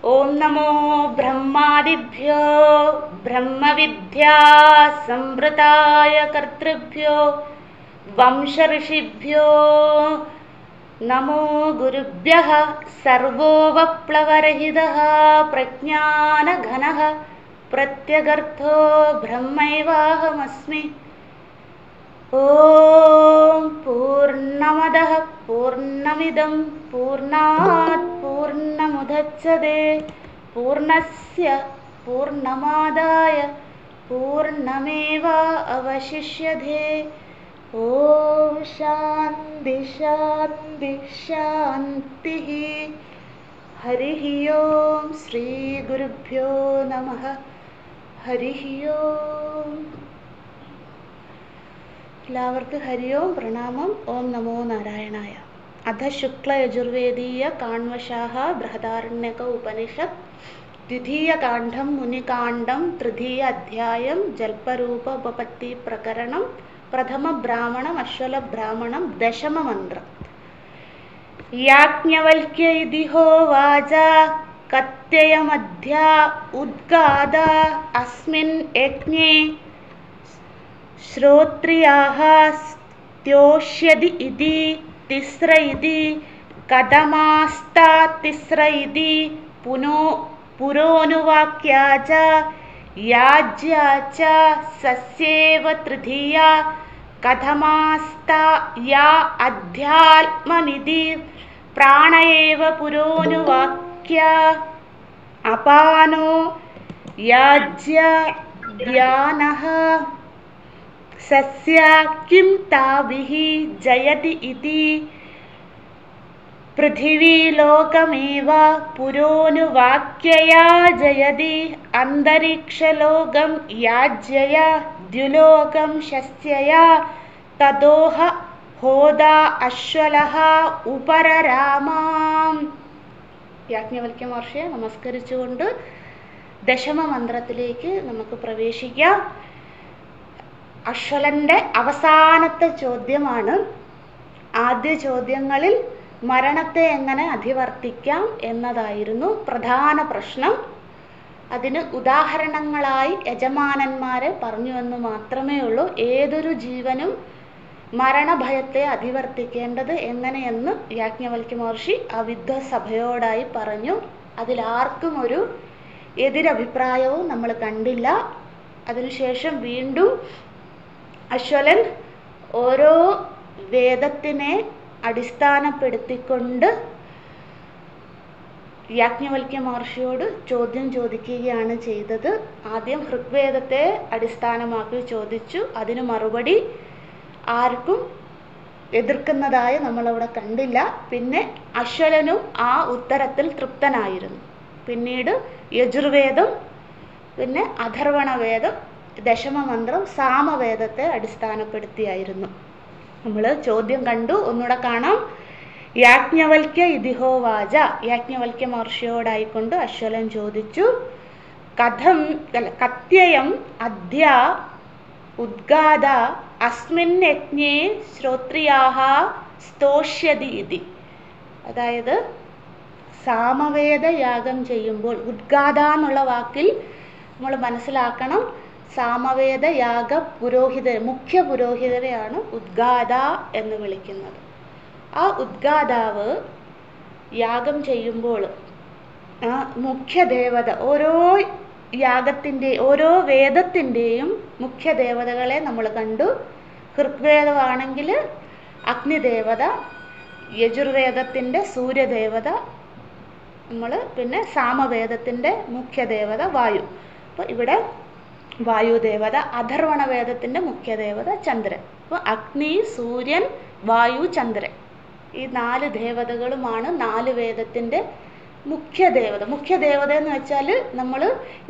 ഓം നമോ ബ്രഹ്മാദിഭ്യോ ബ്രഹ്മവിദ്യാ സംവൃതായ കർത്തൃഭ്യോ വംശഋഷിഭ്യോ നമോ ഗുരുഭ്യഃ. സർവോപപ്ലവരഹിതഃ പ്രജ്ഞാനഘനഃ പ്രത്യഗർത്ഥോ ബ്രഹ്മൈവാഹമസ്മി. ഓം പൂർണ്ണമദഃ പൂർണ്ണമിദം പൂർണ്ണാത് പൂർണ്ണമുദച്യതേ പൂർണ്ണസ്യ പൂർണ്ണമാദായ പൂർണ്ണമേവാവശിഷ്യതേ. ഓം ശാന്തി ശാന്തി ശാന്തിഃ. ഹരിഃ ഓം ശ്രീ ഗുരുഭ്യോ നമഃ. ഹരിഃ ഓം. എല്ലാവർക്കും ഹരി ഓം, പ്രണാമം. ഓം നമോ നാരായണായ. അധ ശുക്ല യജുർവേദീയ കാണ്വശാഃ ബൃഹദാരണ്യക ഉപനിഷത്ത് ദ്വിതീയകാണ്ഡം മുനികാണ്ഡം തൃതീയ അധ്യായം ജൽപരൂപ ഉപപത്തി പ്രകരണം പ്രഥമ ബ്രാഹ്മണം അശ്വല ബ്രാഹ്മണം ദശമമന്ത്രം. യാജ്ഞവൽക്യ ഇതി ഹോവാച കത്യയമധ്യാ ഉദ്ഗാദ അസ്മിൻ യജ്ഞേ ശ്രോത്രിയാഃ സ്ത്യോഷ്യതി ഇതി തിസ്ര ഇതി കഥമാസ്താ തിസ്ര ഇതി പുരോനുവാക്യാ ച യാജ്യാ ച സസ്യേവ തൃതീയാ കഥമാസ്താ യാ അധ്യാത്മമിതി പ്രാണയേവ പുരോനുവാക്യാ അപാനോ യാജ്യ ധ്യാനഃ സസ്യ കിം താഭിഃ ജയതി ഇതി പൃഥിവീലോകമേവ പുരോനുവാക്യയാ ജയതി അന്തരിക്ഷലോകം യാജ്യയാ ദ്യുലോകം ശസ്യയാ തതോഹ ഹോതാ അശ്വലഃ ഉപരരാമാം. യാജ്ഞവൽക്യ മഹർഷിയെ നമസ്കരിച്ചുകൊണ്ട് ദശമ മന്ത്രത്തിലേക്ക് നമുക്ക് പ്രവേശിക്കാം. അശ്വലന്റെ അവസാനത്തെ ചോദ്യമാണ്. ആദ്യ ചോദ്യങ്ങളിൽ മരണത്തെ എങ്ങനെ അധിവർത്തിക്കാം എന്നതായിരുന്നു പ്രധാന പ്രശ്നം. അതിന് ഉദാഹരണങ്ങളായി യജമാനന്മാരെ പറഞ്ഞു എന്ന് മാത്രമേ ഉള്ളൂ. ഏതൊരു ജീവനും മരണഭയത്തെ അധിവർത്തിക്കേണ്ടത് എങ്ങനെയെന്ന് യാജ്ഞവൽക്യ മഹർഷി അവിദ്വ സഭയോടായി പറഞ്ഞു. അതിലാർക്കും ഒരു എതിരഭിപ്രായവും നമ്മൾ കണ്ടില്ല. അതിനുശേഷം വീണ്ടും അശ്വലൻ ഓരോ വേദത്തിനെ അടിസ്ഥാനപ്പെടുത്തിക്കൊണ്ട് യാജ്ഞവൽക്യ മഹർഷിയോട് ചോദ്യം ചോദിക്കുകയാണ് ചെയ്തത്. ആദ്യം ഋഗ്വേദത്തെ അടിസ്ഥാനമാക്കി ചോദിച്ചു. അതിന് മറുപടി ആർക്കും എതിർക്കുന്നതായി നമ്മളവിടെ കണ്ടില്ല. പിന്നെ അശ്വലനും ആ ഉത്തരത്തിൽ തൃപ്തനായിരുന്നു. പിന്നീട് യജുർവേദം, പിന്നെ അഥർവണവേദം, ദശമമന്ത്രം സാമവേദത്തെ അടിസ്ഥാനപ്പെടുത്തിയായിരുന്നു. നമ്മൾ ചോദ്യം കണ്ടു, ഒന്നുകൂടെ കാണാം. യാജ്ഞവൽക്യ ഇതി ഹോവാച, യാജ്ഞവൽക്യ മഹർഷിയോടായിക്കൊണ്ട് അശ്വലൻ ചോദിച്ചു, കത്യയം അദ്യ ഉദ്ഗാദ അസ്മിൻ യജ്ഞേ ശ്രോത്രിയാഃ സ്തോഷ്യതി ഇതി. അതായത് സാമവേദ യാഗം ചെയ്യുമ്പോൾ, ഉദ്ഗാദ എന്നുള്ള വാക്കിൽ നമ്മൾ മനസ്സിലാക്കണം, സാമവേദ യാഗ മുഖ്യ പുരോഹിതരെയാണ് ഉദ്ഗാദ എന്ന് വിളിക്കുന്നത്. ആ ഉദ്ഗാദാവ് യാഗം ചെയ്യുമ്പോൾ മുഖ്യ ദേവത, ഓരോ വേദത്തിൻ്റെയും മുഖ്യ ദേവതകളെ നമ്മൾ കണ്ടു. ഋഗ്വേദമാണെങ്കിൽ അഗ്നിദേവത, യജുർവേദത്തിൻ്റെ സൂര്യദേവത പിന്നെ സാമവേദത്തിൻ്റെ മുഖ്യ ദേവത വായു. അപ്പോൾ ഇവിടെ വായുദേവത, അഥർവണവേദത്തിൻ്റെ മുഖ്യദേവത ചന്ദ്രൻ. അപ്പോൾ അഗ്നി, സൂര്യൻ, വായു, ചന്ദ്രൻ, ഈ 4 ദേവതകളുമാണ് 4 വേദത്തിൻ്റെ മുഖ്യദേവത. മുഖ്യദേവത എന്ന് വെച്ചാൽ നമ്മൾ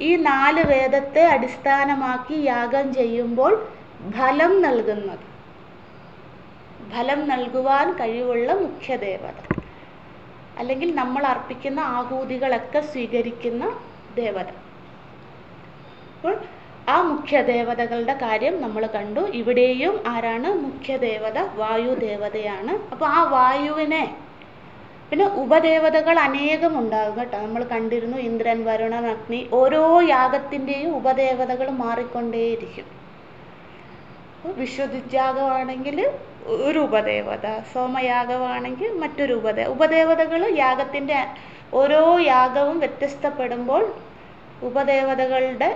ഈ 4 വേദത്തെ അടിസ്ഥാനമാക്കി യാഗം ചെയ്യുമ്പോൾ ഫലം നൽകുവാൻ കഴിവുള്ള മുഖ്യദേവത, അല്ലെങ്കിൽ നമ്മൾ അർപ്പിക്കുന്ന ആഹൂതികളൊക്കെ സ്വീകരിക്കുന്ന ദേവത. അപ്പോൾ ആ മുഖ്യദേവതകളുടെ കാര്യം നമ്മൾ കണ്ടു. ഇവിടെയും ആരാണ് മുഖ്യദേവത? വായുദേവതയാണ്. അപ്പോൾ ആ വായുവിനെ പിന്നെ ഉപദേവതകൾ അനേകം ഉണ്ടാകും കേട്ടോ. നമ്മൾ കണ്ടിരുന്നു ഇന്ദ്രൻ, വരുണൻ, അഗ്നി. ഓരോ യാഗത്തിൻ്റെയും ഉപദേവതകൾ മാറിക്കൊണ്ടേയിരിക്കും. വിശ്വജിത്യാഗമാണെങ്കിൽ ഒരു ഉപദേവത, സോമയാഗമാണെങ്കിൽ മറ്റൊരു ഉപദേവതകൾ യാഗത്തിൻ്റെ ഓരോ യാഗവും വ്യത്യസ്തപ്പെടുമ്പോൾ ഉപദേവതകളുടെ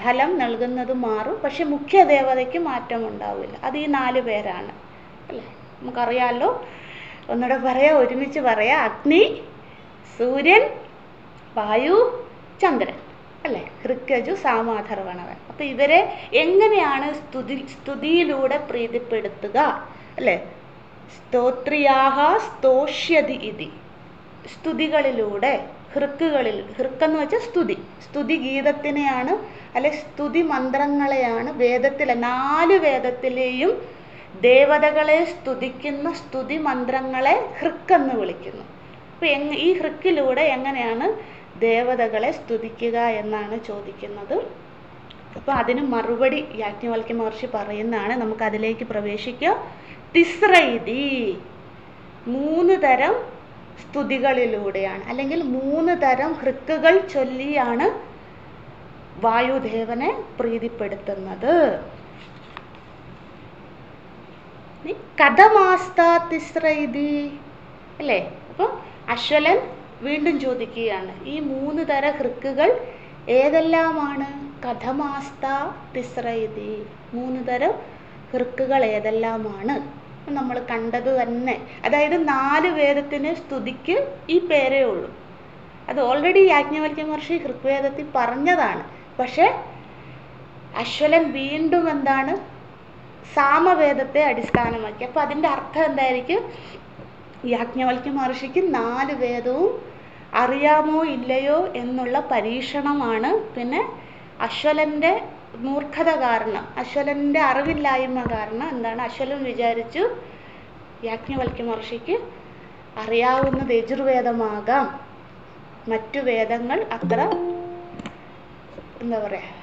ഫലം നൽകുന്നത് മാറും. പക്ഷെ മുഖ്യ ദേവതയ്ക്ക് മാറ്റം ഉണ്ടാവില്ല. അത് ഈ 4 പേരാണ് അല്ലേ, നമുക്കറിയാമല്ലോ. ഒന്നുകൂടെ പറയാം, ഒരുമിച്ച് പറയാം. അഗ്നി, സൂര്യൻ, വായു, ചന്ദ്രൻ അല്ലേ, ഋക്കജു, സാമാധർവണവൻ. അപ്പം ഇവരെ എങ്ങനെയാണ് സ്തുതിയിലൂടെ പ്രീതിപ്പെടുത്തുക അല്ലേ? സ്തോത്രിയാഹ സ്തോഷ്യതി ഇതി, സ്തുതികളിലൂടെ, ഹൃക്കെന്ന് വെച്ചാൽ സ്തുതി ഗീതത്തിനെയാണ് അല്ലെ, സ്തുതി മന്ത്രങ്ങളെയാണ് വേദത്തിലെ 4 വേദത്തിലെയും ദേവതകളെ സ്തുതിക്കുന്ന സ്തുതി മന്ത്രങ്ങളെ ഹൃക്കെന്ന് വിളിക്കുന്നു. അപ്പം ഈ ഹൃക്കിലൂടെ എങ്ങനെയാണ് ദേവതകളെ സ്തുതിക്കുക എന്നാണ് ചോദിക്കുന്നത്. അപ്പോൾ അതിന് മറുപടി യാജ്ഞവൽക്യ മഹർഷി പറയുന്നതാണ്. നമുക്കതിലേക്ക് പ്രവേശിക്കാം. തിസ്രൈതി, 3 തരം സ്തുതികളിലൂടെയാണ്, അല്ലെങ്കിൽ 3 തരം ഹൃക്കുകൾ ചൊല്ലിയാണ് വായുദേവനെ പ്രീതിപ്പെടുത്തുന്നത്. കഥമാസ്താ തിസ്രൈതി അല്ലേ? അപ്പം അശ്വലൻ വീണ്ടും ചോദിക്കുകയാണ്, ഈ 3 തര ഹൃക്കുകൾ ഏതെല്ലാമാണ്? കഥമാസ്താ തിസ്രൈതി, 3 തരം ഹൃക്കുകൾ ഏതെല്ലാമാണ്? നമ്മൾ കണ്ടത് തന്നെ. അതായത് 4 വേദത്തിന് സ്തുതിക്ക് ഈ പേരേ ഉള്ളൂ. അത് ഓൾറെഡി യാജ്ഞവൽക്യ മഹർഷി ഋഗ്വേദത്തിൽ പറഞ്ഞതാണ്. പക്ഷെ അശ്വലൻ വീണ്ടും എന്താണ്, സാമവേദത്തെ അടിസ്ഥാനമാക്കി. അപ്പം അതിൻ്റെ അർത്ഥം എന്തായിരിക്കും? യാജ്ഞവൽക്യ മഹർഷിക്ക് 4 വേദവും അറിയാമോ ഇല്ലയോ എന്നുള്ള പരീക്ഷണമാണ്. പിന്നെ അശ്വലൻ്റെ മൂർഖത കാരണം, അശ്വലൻ്റെ അറിവില്ലായ്മ കാരണം എന്താണ്, അശ്വലൻ വിചാരിച്ചു യാജ്ഞവൽക്യ മഹർഷിക്ക് അറിയാവുന്നത് യജുർവേദമാകാം, മറ്റു വേദങ്ങൾ അത്ര എന്താ പറയുക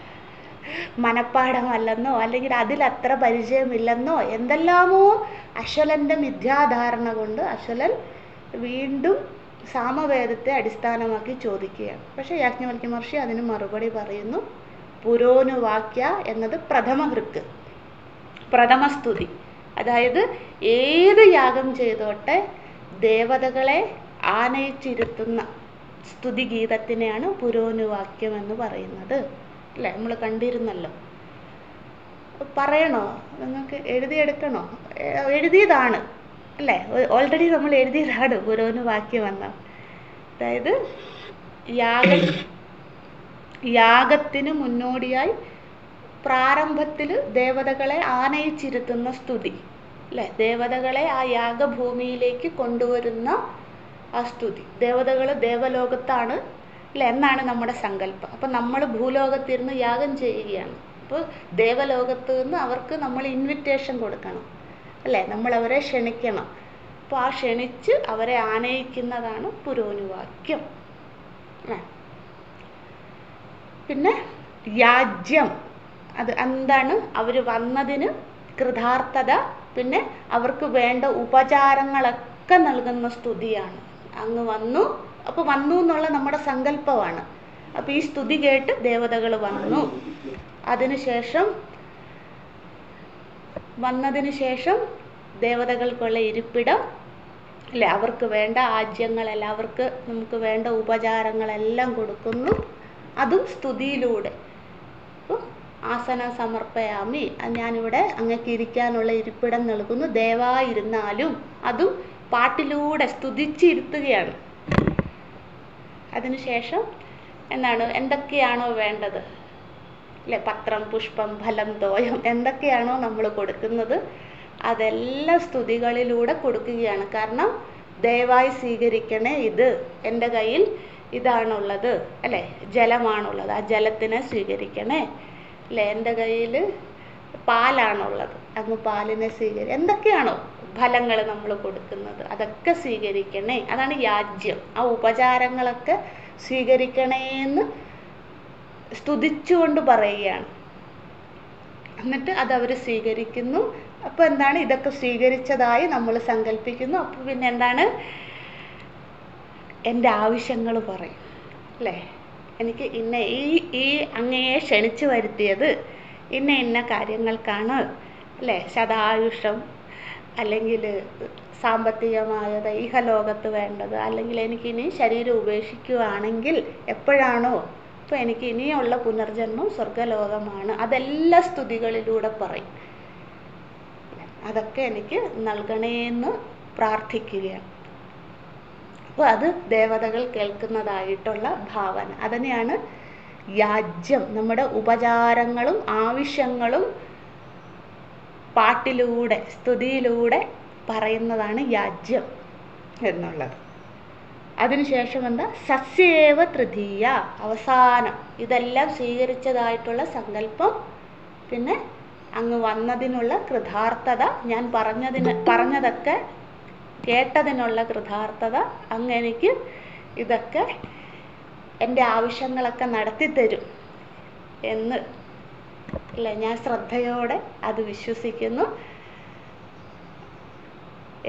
മനപ്പാടമല്ലെന്നോ അല്ലെങ്കിൽ അതിലത്ര പരിചയമില്ലെന്നോ എന്തെല്ലാമോ അശ്വലൻ്റെ മിഥ്യാധാരണ കൊണ്ട് അശ്വലൻ വീണ്ടും സാമവേദത്തെ അടിസ്ഥാനമാക്കി ചോദിക്കുകയാണ്. പക്ഷേ യാജ്ഞവൽക്യ മഹർഷി അതിന് മറുപടി പറയുന്നു. പുരോനുവാക്യ എന്നത് പ്രഥമ ഹൃക്ക്, പ്രഥമ സ്തുതി. അതായത് ഏത് യാഗം ചെയ്തോട്ടെ ദേവതകളെ ആനയിച്ചിരുത്തുന്ന സ്തുതിഗീതത്തിനെയാണ് പുരോനുവാക്യം എന്ന് പറയുന്നത് അല്ലേ? നമ്മൾ കണ്ടിരുന്നല്ലോ. പറയണോ, നിങ്ങൾക്ക് എഴുതിയെടുക്കണോ? എഴുതിയതാണ് അല്ലേ, ഓൾറെഡി നമ്മൾ എഴുതിയതാണ് പുരോനുവാക്യം എന്ന. അതായത് യാഗത്തിന് മുന്നോടിയായി പ്രാരംഭത്തിൽ ദേവതകളെ ആനയിച്ചിരുത്തുന്ന സ്തുതി അല്ലേ, ദേവതകളെ ആ യാഗഭൂമിയിലേക്ക് കൊണ്ടുവരുന്ന ആ സ്തുതി. ദേവതകൾ ദേവലോകത്താണ് അല്ലേ എന്നാണ് നമ്മുടെ സങ്കല്പം. അപ്പം നമ്മൾ ഭൂലോകത്തിരുന്ന് യാഗം ചെയ്യുകയാണ്. അപ്പോൾ ദേവലോകത്ത് നിന്ന് അവർക്ക് നമ്മൾ ഇൻവിറ്റേഷൻ കൊടുക്കണം അല്ലേ, നമ്മൾ അവരെ ക്ഷണിക്കണം. അപ്പോൾ ആ ക്ഷണിച്ച് അവരെ ആനയിക്കുന്നതാണ് പുരോനുവാക്യം. പിന്നെ യാജ്യം, അത് എന്താണ്, അവർ വന്നതിന് കൃതാർത്ഥത, പിന്നെ അവർക്ക് വേണ്ട ഉപചാരങ്ങളൊക്കെ നൽകുന്ന സ്തുതിയാണ്. അങ്ങ് വന്നു, അപ്പോൾ വന്നു എന്നുള്ള നമ്മുടെ സങ്കല്പമാണ്. അപ്പോൾ ഈ സ്തുതി കേട്ട് ദേവതകൾ വന്നു. വന്നതിന് ശേഷം ദേവതകൾക്കുള്ള ഇരിപ്പിടം അല്ലേ, അവർക്ക് വേണ്ട ആജ്യങ്ങളെല്ലാം, അവർക്ക് നമുക്ക് വേണ്ട ഉപചാരങ്ങളെല്ലാം കൊടുക്കുന്നു. അതും സ്തുതിയിലൂടെ. ആസനം സമർപ്പയാമി, ഞാനിവിടെ അങ്ങക്ക് ഇരിക്കാനുള്ള ഇരിപ്പിടം നൽകുന്നു, ദയവായിരുന്നാലും, അതും പാട്ടിലൂടെ സ്തുതിച്ചിരുത്തുകയാണ്. അതിനുശേഷം എന്താണ്, എന്തൊക്കെയാണോ വേണ്ടത് അല്ലേ, പത്രം, പുഷ്പം, ഫലം, തോയം, എന്തൊക്കെയാണോ നമ്മൾ കൊടുക്കുന്നത് അതെല്ലാം സ്തുതികളിലൂടെ കൊടുക്കുകയാണ്. കാരണം ദയവായി സ്വീകരിക്കണേ, ഇത് എൻ്റെ കയ്യിൽ ഇതാണുള്ളത് അല്ലേ, ജലമാണുള്ളത്, ആ ജലത്തിനെ സ്വീകരിക്കണേ അല്ലേ, എൻ്റെ കയ്യിൽ പാലാണുള്ളത്, അങ്ങ് പാലിനെ എന്തൊക്കെയാണോ ഫലങ്ങൾ നമ്മൾ കൊടുക്കുന്നത് അതൊക്കെ സ്വീകരിക്കണേ. അതാണ് യാജ്യം. ആ ഉപചാരങ്ങളൊക്കെ സ്വീകരിക്കണേ എന്ന് സ്തുതിച്ചുകൊണ്ട് പറയുകയാണ്. എന്നിട്ട് അതവർ സ്വീകരിക്കുന്നു. അപ്പോൾ എന്താണ്, ഇതൊക്കെ സ്വീകരിച്ചതായി നമ്മൾ സങ്കല്പിക്കുന്നു. അപ്പോൾ പിന്നെ എന്താണ്, എൻ്റെ ആവശ്യങ്ങൾ പറയും അല്ലേ. എനിക്ക് ഇന്ന ഈ അങ്ങയെ ക്ഷണിച്ചു വരുത്തിയത് ഇന്ന കാര്യങ്ങൾക്കാണ് അല്ലേ, ശതായുഷം, അല്ലെങ്കിൽ സാമ്പത്തികമായത്, ഇഹലോകത്ത് വേണ്ടത്, അല്ലെങ്കിൽ എനിക്കിനി ശരീരം ഉപേക്ഷിക്കുകയാണെങ്കിൽ എപ്പോഴാണോ, അപ്പോൾ എനിക്ക് ഇനിയുള്ള പുനർജന്മം സ്വർഗലോകമാണ്, അതെല്ലാ സ്തുതികളിലൂടെ പറയും. അതൊക്കെ എനിക്ക് നൽകണേന്ന് പ്രാർത്ഥിക്കുകയാണ്. അപ്പോൾ അത് ദേവതകൾ കേൾക്കുന്നതായിട്ടുള്ള ഭാവന, അതിനെയാണ് യാജ്യം. നമ്മുടെ ഉപചാരങ്ങളും ആവശ്യങ്ങളും പാട്ടിലൂടെ സ്തുതിയിലൂടെ പറയുന്നതാണ് യാജ്യം എന്നുള്ളത്. അതിനുശേഷം എന്താ, സസ്യേവ തൃതീയ, അവസാനം ഇതെല്ലാം സ്വീകരിച്ചതായിട്ടുള്ള സങ്കല്പം, പിന്നെ അങ്ങ് വന്നതിനുള്ള കൃതാർത്ഥത, ഞാൻ പറഞ്ഞതൊക്കെ കേട്ടതിനുള്ള കൃതാർത്ഥത, അങ്ങ് എനിക്ക് ഇതൊക്കെ എൻ്റെ ആവശ്യങ്ങളൊക്കെ നടത്തിത്തരും എന്ന് അല്ലേ, ഞാൻ ശ്രദ്ധയോടെ അത് വിശ്വസിക്കുന്നു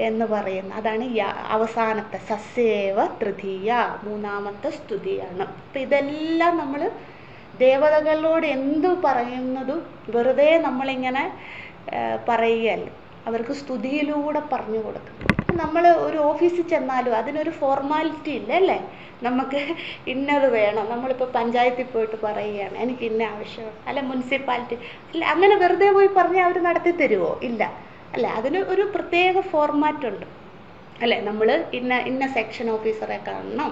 എന്ന് പറയുന്നു. അതാണ് അവസാനത്തെ സസ്യേവ തൃതീയ, മൂന്നാമത്തെ സ്തുതിയാണ്. അപ്പം ഇതെല്ലാം നമ്മൾ ദേവതകളോട് എന്തു പറയുന്നതും വെറുതെ നമ്മളിങ്ങനെ പറയുകയല്ല, അവർക്ക് സ്തുതിയിലൂടെ പറഞ്ഞു കൊടുക്കും. നമ്മൾ ഒരു ഓഫീസിൽ ചെന്നാലും അതിനൊരു ഫോർമാലിറ്റി ഇല്ല അല്ലേ, നമുക്ക് ഇന്നത് വേണം. നമ്മളിപ്പോൾ പഞ്ചായത്തിൽ പോയിട്ട് പറയുകയാണ് എനിക്ക് ഇന്ന ആവശ്യമാണ്, അല്ല മുനിസിപ്പാലിറ്റി അല്ല, അങ്ങനെ വെറുതെ പോയി പറഞ്ഞാൽ അവർ നടത്തി തരുമോ? ഇല്ല അല്ലേ, അതിന് ഒരു പ്രത്യേക ഫോർമാറ്റുണ്ട് അല്ലേ. നമ്മൾ ഇന്ന സെക്ഷൻ ഓഫീസറെ കാണണം,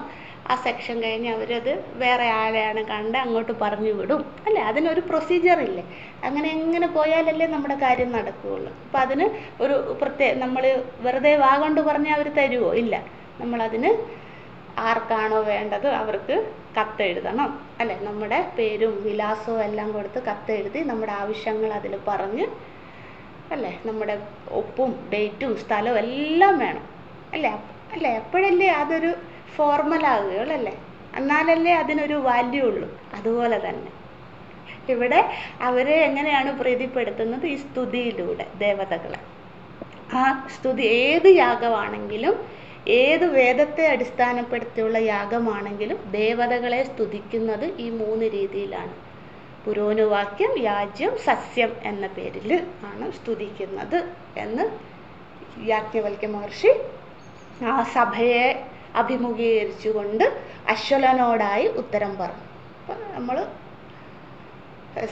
ആ സെക്ഷൻ കഴിഞ്ഞ് അവരത് വേറെ ആളെയാണ് കണ്ട് അങ്ങോട്ട് പറഞ്ഞു വിടും അല്ലേ, അതിനൊരു പ്രൊസീജിയർ ഇല്ലേ. അങ്ങനെ പോയാലല്ലേ നമ്മുടെ കാര്യം നടക്കുകയുള്ളൂ. അപ്പം അതിന് ഒരു നമ്മൾ വെറുതെ വാ കൊണ്ട് പറഞ്ഞാൽ അവർ തരുമോ? ഇല്ല. നമ്മളതിന് ആർക്കാണോ വേണ്ടത് അവർക്ക് കത്തെഴുതണം അല്ലേ, നമ്മുടെ പേരും വിലാസവും എല്ലാം കൊടുത്ത് കത്തെഴുതി നമ്മുടെ ആവശ്യങ്ങൾ അതിൽ പറഞ്ഞ് അല്ലേ, നമ്മുടെ ഒപ്പും ഡേറ്റും സ്ഥലവും എല്ലാം വേണം അല്ലേ. അപ്പോഴല്ലേ അതൊരു ഫോർമലാകുകയുള്ളൂ അല്ലേ, എന്നാലല്ലേ അതിനൊരു വാല്യൂ ഉള്ളൂ. അതുപോലെ തന്നെ ഇവിടെ അവരെ എങ്ങനെയാണ് പ്രീതിപ്പെടുത്തുന്നത്? ഈ സ്തുതിയിലൂടെ ദേവതകളെ. ആ സ്തുതി ഏത് യാഗമാണെങ്കിലും, ഏത് വേദത്തെ അടിസ്ഥാനപ്പെടുത്തിയുള്ള യാഗമാണെങ്കിലും ദേവതകളെ സ്തുതിക്കുന്നത് ഈ 3 രീതിയിലാണ്. പുരോനുവാക്യം, യാജ്യം, സസ്യം എന്ന പേരിൽ ആണ് സ്തുതിക്കുന്നത് എന്ന് യാജ്ഞവൽക്യ മഹർഷി ആ സഭയെ അഭിമുഖീകരിച്ചുകൊണ്ട് അശ്വലനോടായി ഉത്തരം പറഞ്ഞു. അപ്പം നമ്മൾ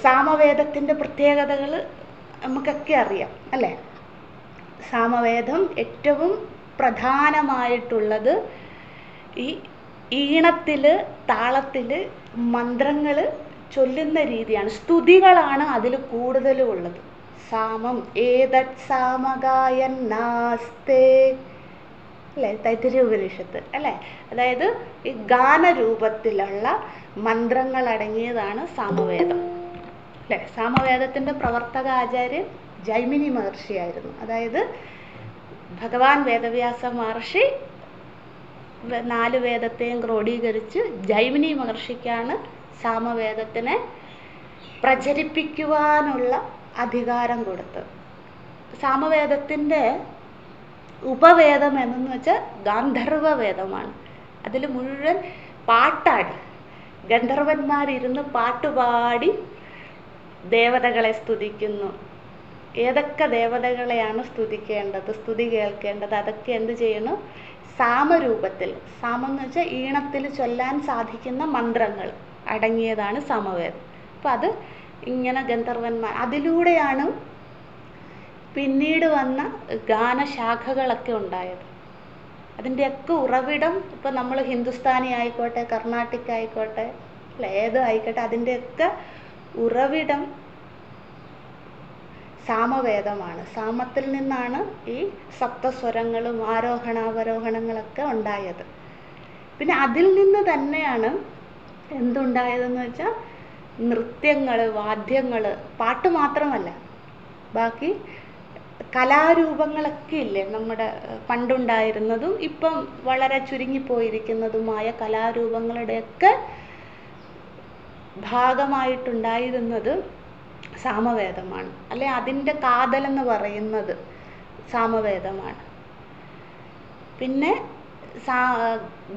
സാമവേദത്തിൻ്റെ പ്രത്യേകതകൾ നമുക്കൊക്കെ അറിയാം അല്ലേ. സാമവേദം ഏറ്റവും പ്രധാനമായിട്ടുള്ളത് ഈ ഈണത്തിൽ, താളത്തിൽ മന്ത്രങ്ങൾ ചൊല്ലുന്ന രീതിയാണ്. സ്തുതികളാണ് അതിൽ കൂടുതലും ഉള്ളത്. സാമം ഏതത് സാമഗായൻ നാസ്തേ അല്ലേ, തൈത്തിരീയ ഉപനിഷത്ത് അല്ലേ. അതായത് ഈ ഗാനരൂപത്തിലുള്ള മന്ത്രങ്ങൾ അടങ്ങിയതാണ് സാമവേദം അല്ലേ. സാമവേദത്തിൻ്റെ പ്രവർത്തക ആചാര്യൻ ജൈമിനി മഹർഷിയായിരുന്നു. അതായത് ഭഗവാൻ വേദവ്യാസ മഹർഷി 4 വേദത്തെയും ക്രോഡീകരിച്ച് ജൈമിനി മഹർഷിക്കാണ് സാമവേദത്തിനെ പ്രചരിപ്പിക്കുവാനുള്ള അധികാരം കൊടുത്തത്. സാമവേദത്തിൻ്റെ ഉപവേദം എന്നു വെച്ചാൽ ഗാന്ധർവ വേദമാണ്. അതിൽ മുഴുവൻ പാട്ടാണ്. ഗന്ധർവന്മാരിരുന്ന് പാട്ടുപാടി ദേവതകളെ സ്തുതിക്കുന്നു. ഏതൊക്കെ ദേവതകളെയാണ് സ്തുതിക്കേണ്ടത്, സ്തുതി കേൾക്കേണ്ടത്, അതൊക്കെ എന്ത് ചെയ്യണം? സാമരൂപത്തിൽ. സാമം എന്ന് വെച്ചാൽ ഈണത്തിൽ ചൊല്ലാൻ സാധിക്കുന്ന മന്ത്രങ്ങൾ അടങ്ങിയതാണ് സാമവേദം. അപ്പം അത് ഇങ്ങനെ ഗന്ധർവന്മാർ, അതിലൂടെയാണ് പിന്നീട് വന്ന ഗാനശാഖകളൊക്കെ ഉണ്ടായത്. അതിൻ്റെയൊക്കെ ഉറവിടം ഇപ്പം നമ്മൾ ഹിന്ദുസ്ഥാനി ആയിക്കോട്ടെ, കർണാട്ടിക് ആയിക്കോട്ടെ അല്ല, ഏതോ ആയിക്കോട്ടെ, അതിൻ്റെയൊക്കെ ഉറവിടം സാമവേദമാണ്. സാമത്തിൽ നിന്നാണ് ഈ സപ്തസ്വരങ്ങളും ആരോഹണാവരോഹണങ്ങളൊക്കെ ഉണ്ടായത്. പിന്നെ അതിൽ നിന്ന് തന്നെയാണ് എന്തുണ്ടായതെന്ന് വെച്ചാൽ നൃത്യങ്ങൾ, വാദ്യങ്ങൾ, പാട്ട് മാത്രമല്ല, ബാക്കി കലാരൂപങ്ങളൊക്കെ ഇല്ലേ നമ്മുടെ പണ്ടുണ്ടായിരുന്നതും ഇപ്പം വളരെ ചുരുങ്ങിപ്പോയിരിക്കുന്നതുമായ കലാരൂപങ്ങളുടെയൊക്കെ ഭാഗമായിട്ടുണ്ടായിരുന്നത് സാമവേദമാണ്. അല്ലെ, അതിൻ്റെ കാതലെന്ന് പറയുന്നത് സാമവേദമാണ്. പിന്നെ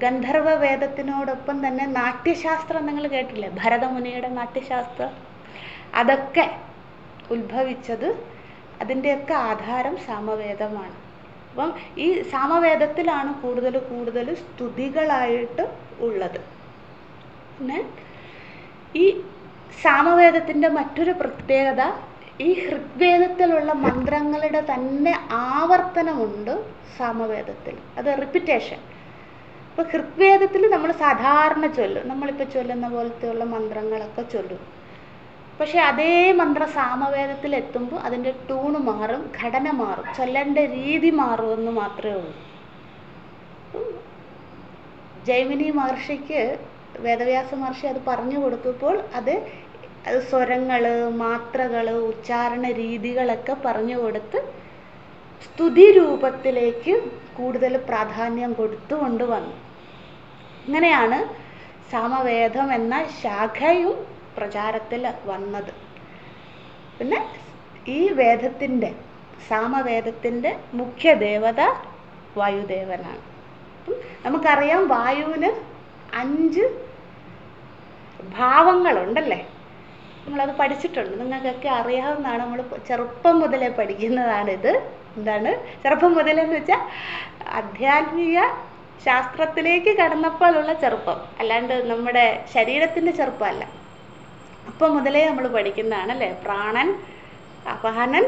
ഗന്ധർവ വേദത്തിനോടൊപ്പം തന്നെ നാട്യശാസ്ത്രം നിങ്ങൾ കേട്ടില്ലേ, ഭരതമുനിയുടെ നാട്യശാസ്ത്രം, അതൊക്കെ ഉത്ഭവിച്ചത്, അതിൻ്റെയൊക്കെ ആധാരം സാമവേദമാണ്. അപ്പം ഈ സാമവേദത്തിലാണ് കൂടുതൽ സ്തുതികളായിട്ട് ഉള്ളത്. പിന്നെ ഈ സാമവേദത്തിൻ്റെ മറ്റൊരു പ്രത്യേകത, ഈ ഋഗ്വേദത്തിലുള്ള മന്ത്രങ്ങളുടെ തന്നെ ആവർത്തനമുണ്ട് സാമവേദത്തിൽ, അത് റിപ്പിറ്റേഷൻ. ഇപ്പോൾ ഋഗ്വേദത്തിൽ നമ്മൾ സാധാരണ ചൊല്ലും, നമ്മളിപ്പോൾ ചൊല്ലുന്ന പോലത്തെയുള്ള മന്ത്രങ്ങളൊക്കെ ചൊല്ലും. പക്ഷെ അതേ മന്ത്രം സാമവേദത്തിൽ എത്തുമ്പോൾ അതിൻ്റെ ടൂണ് മാറും, ഘടന മാറും, ചൊല്ലേണ്ട രീതി മാറുമെന്ന് മാത്രമേ ഉള്ളൂ. ജൈമിനി മഹർഷിക്ക് വേദവ്യാസ മഹർഷി അത് പറഞ്ഞു കൊടുത്തപ്പോൾ അത് സ്വരങ്ങൾ, മാത്രകൾ, ഉച്ചാരണ രീതികളൊക്കെ പറഞ്ഞു കൊടുത്ത് സ്തുതി രൂപത്തിലേക്ക് കൂടുതൽ പ്രാധാന്യം കൊടുത്തുകൊണ്ട് വന്നു. ഇങ്ങനെയാണ് സാമവേദം എന്ന ശാഖയും പ്രചാരത്തിൽ വന്നത്. പിന്നെ ഈ വേദത്തിൻ്റെ, സാമവേദത്തിൻ്റെ മുഖ്യ ദേവത വായുദേവനാണ്. നമുക്കറിയാം വായുവിന് 5 ഭാവങ്ങളുണ്ടല്ലേ, നമ്മളത് പഠിച്ചിട്ടുണ്ട്, നിങ്ങൾക്കൊക്കെ അറിയാവുന്നതാണ്, നമ്മൾ ചെറുപ്പം മുതലേ പഠിക്കുന്നതാണിത്. എന്താണ് ചെറുപ്പം മുതലെന്ന് വെച്ചാൽ ആധ്യാത്മിക ശാസ്ത്രത്തിലേക്ക് കടന്നപ്പോഴുള്ള ചെറുപ്പം, അല്ലാണ്ട് നമ്മുടെ ശരീരത്തിൻ്റെ ചെറുപ്പമല്ല. അപ്പം മുതലേ നമ്മൾ പഠിക്കുന്നതാണല്ലേ. പ്രാണൻ, അപഹനൻ,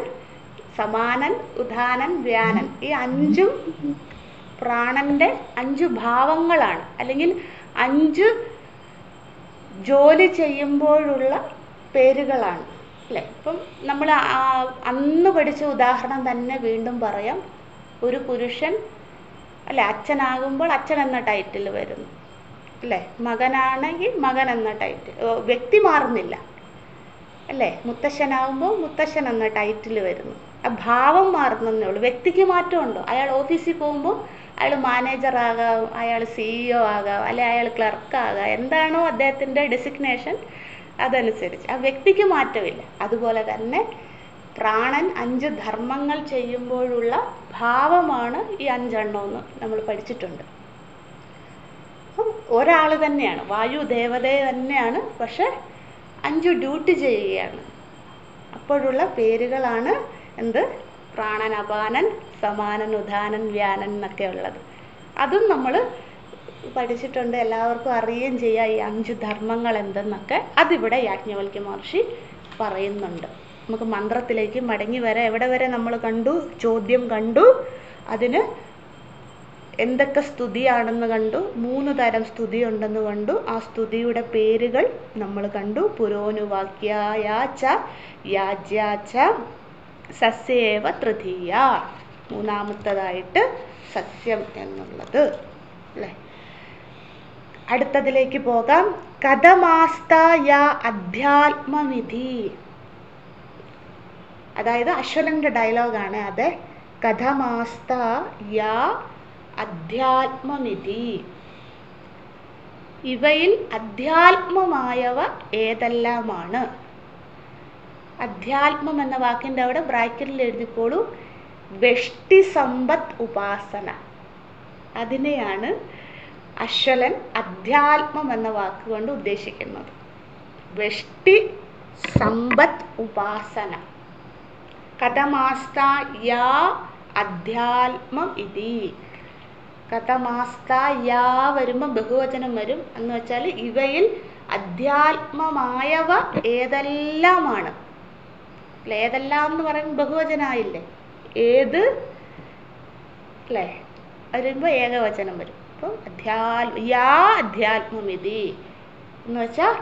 സമാനൻ, ഉദാനൻ, വ്യാനൻ, ഈ 5ഉം പ്രാണന്റെ 5 ഭാവങ്ങളാണ്, അല്ലെങ്കിൽ 5 ജോലി ചെയ്യുമ്പോഴുള്ള പേരുകളാണ് അല്ലേ. ഇപ്പം നമ്മൾ അന്ന് പഠിച്ച ഉദാഹരണം തന്നെ വീണ്ടും പറയാം. ഒരു പുരുഷൻ അല്ലെ, അച്ഛനാകുമ്പോൾ അച്ഛൻ എന്ന ടൈറ്റിൽ വരുന്നു അല്ലേ, മകനാണെങ്കിൽ മകൻ എന്ന ടൈറ്റിൽ, വ്യക്തി മാറുന്നില്ല അല്ലേ. മുത്തശ്ശനാകുമ്പോൾ മുത്തശ്ശൻ എന്ന ടൈറ്റിൽ വരുന്നു, ആ ഭാവം മാറുന്നതേ ഉള്ളൂ, വ്യക്തിക്ക് മാറ്റമുണ്ടോ. അയാൾ ഓഫീസിൽ പോകുമ്പോൾ അയാൾ മാനേജറാകാം, അയാൾ CEO ആകാം, അല്ലെ അയാൾ ക്ലർക്കാകാം, എന്താണോ അദ്ദേഹത്തിൻ്റെ ഡെസിഗ്നേഷൻ അതനുസരിച്ച്, ആ വ്യക്തിക്ക് മാറ്റമില്ല. അതുപോലെ തന്നെ പ്രാണൻ 5 ധർമ്മങ്ങൾ ചെയ്യുമ്പോഴുള്ള ഭാവമാണ് ഈ 5 എണ്ണമെന്ന് നമ്മൾ പഠിച്ചിട്ടുണ്ട്. അപ്പം ഒരാൾ തന്നെയാണ്, വായു ദേവതയെ തന്നെയാണ്, പക്ഷെ 5 ഡ്യൂട്ടി ചെയ്യുകയാണ്. അപ്പോഴുള്ള പേരുകളാണ് എന്ത്, പ്രാണൻ, അപാനൻ, സമാനൻ, ഉദാനൻ, വ്യാനൻ എന്നൊക്കെ ഉള്ളത്. അതും നമ്മൾ പഠിച്ചിട്ടുണ്ട്, എല്ലാവർക്കും അറിയുകയും ചെയ്യാം ഈ 5 ധർമ്മങ്ങൾ എന്തെന്നൊക്കെ. അതിവിടെ യാജ്ഞവൽക്യ മഹർഷി പറയുന്നുണ്ട്. നമുക്ക് മന്ത്രത്തിലേക്ക് മടങ്ങി വരാം. എവിടെ വരെ നമ്മൾ കണ്ടു, ചോദ്യം കണ്ടു, അതിന് എന്തൊക്കെ സ്തുതിയാണെന്ന് കണ്ടു, 3 തരം സ്തുതി ഉണ്ടെന്ന് കണ്ടു, ആ സ്തുതിയുടെ പേരുകൾ നമ്മൾ കണ്ടു. പുരോനുവാക്യായാച്ച, യാജ്യാച്ച, സസ്യേവ തൃതീയ, മൂന്നാമത്തതായിട്ട് സസ്യം എന്നുള്ളത് അല്ലേ. അടുത്തതിലേക്ക് പോകാം. കഥമാസ്തായ അധ്യാത്മവിധി, അതായത് അശ്വനന്റെ ഡയലോഗാണ് അത്. കഥമാസ്തായ അധ്യാത്മവിധി, ഇവയിൽ അധ്യാത്മമായവ ഏതെല്ലാമാണ്. അധ്യാത്മം എന്ന വാക്കിൻ്റെ അവിടെ ബ്രാക്കറ്റിൽ എഴുതിക്കോളൂ, വെഷ്ടി സമ്പത്ത് ഉപാസന. അതിനെയാണ് അശ്വലൻ അധ്യാത്മം എന്ന വാക്കുകൊണ്ട് ഉദ്ദേശിക്കുന്നത്. വെഷ്ടി സമ്പത്ത് ഉപാസന. കഥമാസ്ത യാ അധ്യാത്മം ഇതി. കഥമാസ്ത യാ വരുമ്പോൾ ബഹുവചനം വരും, എന്ന് വെച്ചാൽ ഇവയിൽ അധ്യാത്മമായവ ഏതെല്ലാമാണ്. ഏതെല്ലാം എന്ന് പറയുമ്പോൾ ബഹുവചനായില്ലേ, ഏത് അല്ലേ, അത് വരുമ്പോൾ ഏകവചനം വരും. അപ്പം യാ അധ്യാത്മമിതി എന്ന് വെച്ചാൽ